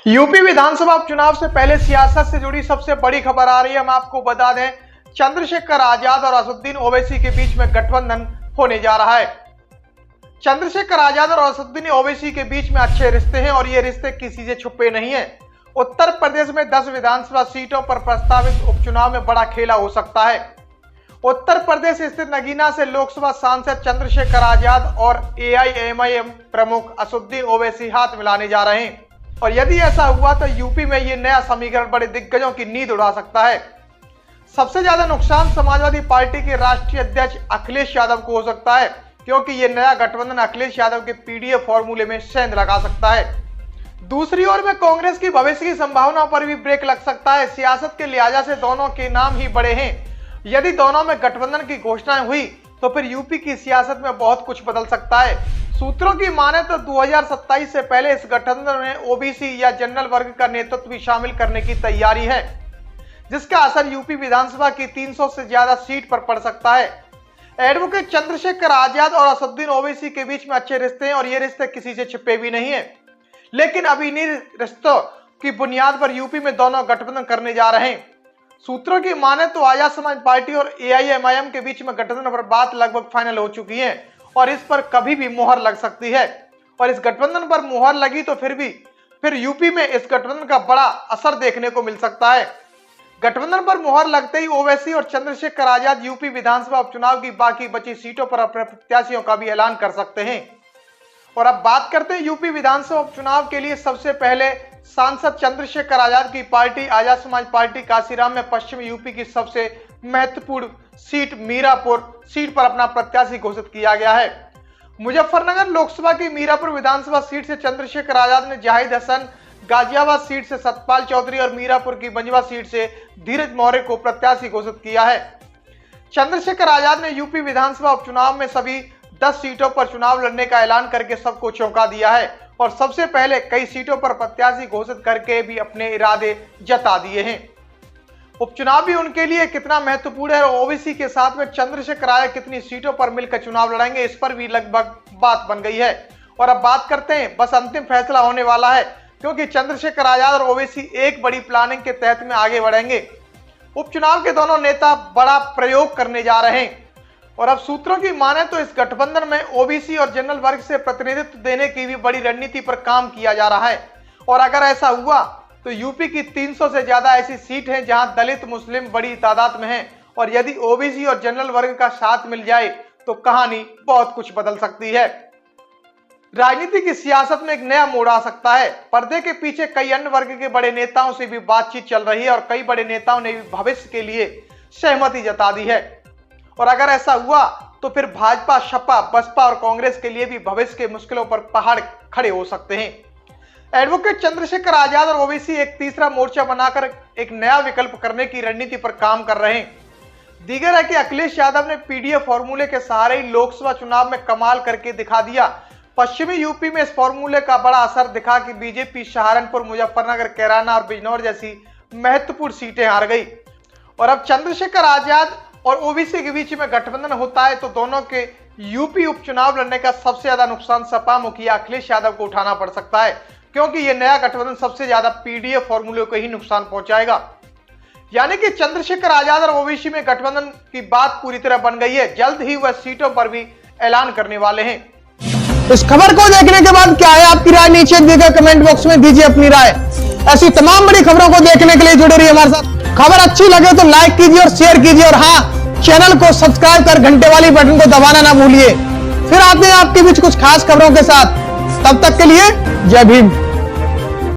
UP विधानसभा उपचुनाव से पहले सियासत से जुड़ी सबसे बड़ी खबर आ रही है। हम आपको बता दें, चंद्रशेखर आजाद और असदुद्दीन ओवैसी के बीच में गठबंधन होने जा रहा है। चंद्रशेखर आजाद और असदुद्दीन ओवैसी के बीच में अच्छे रिश्ते हैं और ये रिश्ते किसी से छुपे नहीं है। उत्तर प्रदेश में 10 विधानसभा सीटों पर प्रस्तावित उपचुनाव में बड़ा खेला हो सकता है। उत्तर प्रदेश स्थित नगीना से लोकसभा सांसद चंद्रशेखर आजाद और एआईएमआईएम प्रमुख असदुद्दीन ओवैसी हाथ मिलाने जा रहे हैं और यदि ऐसा हुआ तो यूपी में ये नया समीकरण बड़े दिग्गजों की नींद उड़ा सकता है। सबसे ज्यादा नुकसान समाजवादी पार्टी के राष्ट्रीय अध्यक्ष अखिलेश यादव को हो सकता है, क्योंकि ये नया गठबंधन अखिलेश यादव के पीडीएफ फॉर्मूले में सेंध लगा सकता है। दूसरी ओर में कांग्रेस की भविष्य की संभावनाओं पर भी ब्रेक लग सकता है। सियासत के लिहाजा से दोनों के नाम ही बड़े हैं। यदि दोनों में गठबंधन की घोषणा हुई तो फिर यूपी की सियासत में बहुत कुछ बदल सकता है। सूत्रों की माने तो 2027 से पहले इस गठबंधन में ओबीसी या जनरल वर्ग का नेतृत्व भी शामिल करने की तैयारी है, जिसका असर यूपी विधानसभा की 300 से ज्यादा सीट पर पड़ सकता है। एडवोकेट चंद्रशेखर आजाद और असदुद्दीन ओवैसी के बीच में अच्छे रिश्ते हैं और ये रिश्ते किसी से छिपे भी नहीं है, लेकिन अभी इन्हीं रिश्तों की बुनियाद पर यूपी में दोनों गठबंधन करने जा रहे हैं। सूत्रों की माने तो आजाद समाज पार्टी और एआईएमआईएम के बीच में गठबंधन पर बात लगभग फाइनल हो चुकी है और इस पर कभी भी मुहर लग सकती है। और इस गठबंधन पर मुहर लगी तो फिर यूपी में इस गठबंधन का बड़ा असर देखने को मिल सकता है। गठबंधन पर मुहर लगते ही ओवैसी और चंद्रशेखर आजाद यूपी विधानसभा उपचुनाव की बाकी बची सीटों पर अपने प्रत्याशियों का भी ऐलान कर सकते हैं। और अब बात करते हैं यूपी विधानसभा उपचुनाव के लिए सबसे पहले सांसद चंद्रशेखर आजाद की पार्टी आजाद समाज पार्टी काशीराम में पश्चिमी यूपी की सबसे महत्वपूर्ण सीट मीरापुर सीट पर अपना प्रत्याशी घोषित किया गया है। मुजफ्फरनगर लोकसभा की मीरापुर विधानसभा सीट से चंद्रशेखर आजाद ने जाहिद हसन, गाजियाबाद सीट से सतपाल चौधरी और मीरापुर की बंजवा सीट से धीरज मौर्य को प्रत्याशी घोषित किया है। चंद्रशेखर आजाद ने यूपी विधानसभा उपचुनाव में सभी 10 सीटों पर चुनाव लड़ने का ऐलान करके सबको चौंका दिया है और सबसे पहले कई सीटों पर प्रत्याशी घोषित करके भी अपने इरादे जता दिए हैं। उपचुनाव भी उनके लिए कितना महत्वपूर्ण है और ओबीसी के साथ में चंद्रशेखर आजाद कितनी सीटों पर मिलकर चुनाव लड़ेंगे, इस पर भी लगभग बात बन गई है। और अब बात करते हैं, बस अंतिम फैसला होने वाला है, क्योंकि चंद्रशेखर आजाद और ओबीसी एक बड़ी प्लानिंग के तहत में आगे बढ़ेंगे। उपचुनाव के दोनों नेता बड़ा प्रयोग करने जा रहे हैं और अब सूत्रों की माने तो इस गठबंधन में ओबीसी और जनरल वर्ग से प्रतिनिधित्व देने की भी बड़ी रणनीति पर काम किया जा रहा है। और अगर ऐसा हुआ तो यूपी की 300 से ज्यादा ऐसी सीट हैं जहां दलित मुस्लिम बड़ी तादाद में हैं और यदि ओबीसी और जनरल वर्ग का साथ मिल जाए तो कहानी बहुत कुछ बदल सकती है। राजनीति की सियासत में एक नया मोड़ आ सकता है। पर्दे के पीछे कई अन्य वर्ग के बड़े नेताओं से भी बातचीत चल रही है और कई बड़े नेताओं ने भी भविष्य के लिए सहमति जता दी है। और अगर ऐसा हुआ तो फिर भाजपा, सपा, बसपा और कांग्रेस के लिए भी भविष्य के मुश्किलों पर पहाड़ खड़े हो सकते हैं। एडवोकेट चंद्रशेखर आजाद और ओबीसी एक तीसरा मोर्चा बनाकर एक नया विकल्प करने की रणनीति पर काम कर रहे हैं। दीगर है कि अखिलेश यादव ने पीडीएफ फॉर्मूले के सहारे ही लोकसभा चुनाव में कमाल करके दिखा दिया। पश्चिमी यूपी में इस फॉर्मूले का बड़ा असर दिखा कि बीजेपी सहारनपुर, मुजफ्फरनगर, कैराना और बिजनौर जैसी महत्वपूर्ण सीटें हार गई। और अब चंद्रशेखर आजाद और ओबीसी के बीच में गठबंधन होता है तो दोनों के यूपी उपचुनाव लड़ने का सबसे ज्यादा नुकसान सपा मुखिया अखिलेश यादव को उठाना पड़ सकता है, क्योंकि यह नया गठबंधन सबसे ज्यादा पीडीएफ फॉर्मूले को ही नुकसान पहुंचाएगा। यानी कि चंद्रशेखर आजाद और ओबीसी में गठबंधन की बात पूरी तरह बन गई है। जल्द ही वह सीटों पर भी ऐलान करने वाले हैं। इस खबर को देखने के बाद क्या है आपकी राय, नीचे दिए गए कमेंट बॉक्स में दीजिए अपनी राय। ऐसी तमाम बड़ी खबरों को देखने के लिए जुड़े रहिए हमारे साथ। खबर अच्छी लगे तो लाइक कीजिए और शेयर कीजिए और हाँ, चैनल को सब्सक्राइब कर घंटे वाली बटन को दबाना ना भूलिए। फिर आते हैं आपके बीच कुछ खास खबरों के साथ। तब तक के लिए जय भीम।